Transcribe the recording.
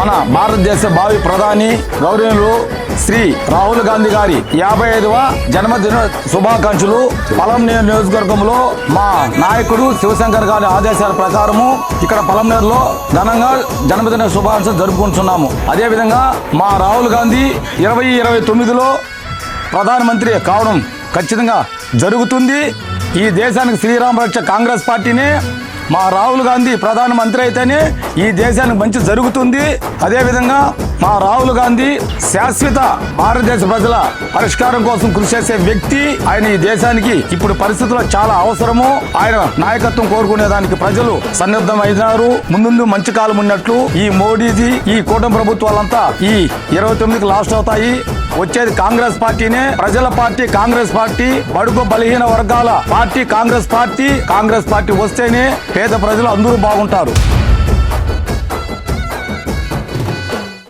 మన భారతదేశ భావి ప్రధాని గౌరవనీయులు శ్రీ రాహుల్ గాంధీ గారి 55వ జన్మదిన శుభాకాంక్షలు. పలంనేరు నియోజకవర్గంలో మా నాయకుడు శివశంకర్ గారి ఆదేశాల ప్రకారము ఇక్కడ పలంనేరులో ఘనంగా జన్మదిన శుభాకాంక్షలు జరుపుకుంటున్నాము. అదేవిధంగా మా రాహుల్ గాంధీ 2029లో ప్రధానమంత్రి కావడం ఖచ్చితంగా జరుగుతుంది. ఈ దేశానికి శ్రీరామ రక్ష కాంగ్రెస్ పార్టీనే మా రాహుల్ గాంధీ ప్రధానమంత్రి అయితేనే ఈ దేశానికి మంచి జరుగుతుంది. అదేవిధంగా మా రాహుల్ గాంధీ శాశ్వత భారతదేశ ప్రజల పరిష్కారం కోసం కృషి చేసే వ్యక్తి. ఆయన ఈ దేశానికి ఇప్పుడు పరిస్థితుల్లో చాలా అవసరము. ఆయన నాయకత్వం కోరుకునేదానికి ప్రజలు సన్నద్ధమైనారు. ముందు మంచి కాలం ఉన్నట్లు ఈ మోడీజీ ఈ కూటమి ప్రభుత్వాలంతా ఈ 29కి లాస్ట్ అవుతాయి. వచ్చేది కాంగ్రెస్ పార్టీనే, ప్రజల పార్టీ కాంగ్రెస్ పార్టీ, బడుగు బలహీన వర్గాల party Congress party. Congress party వస్తేనే పేద ప్రజలు అందరూ బాగుంటారు.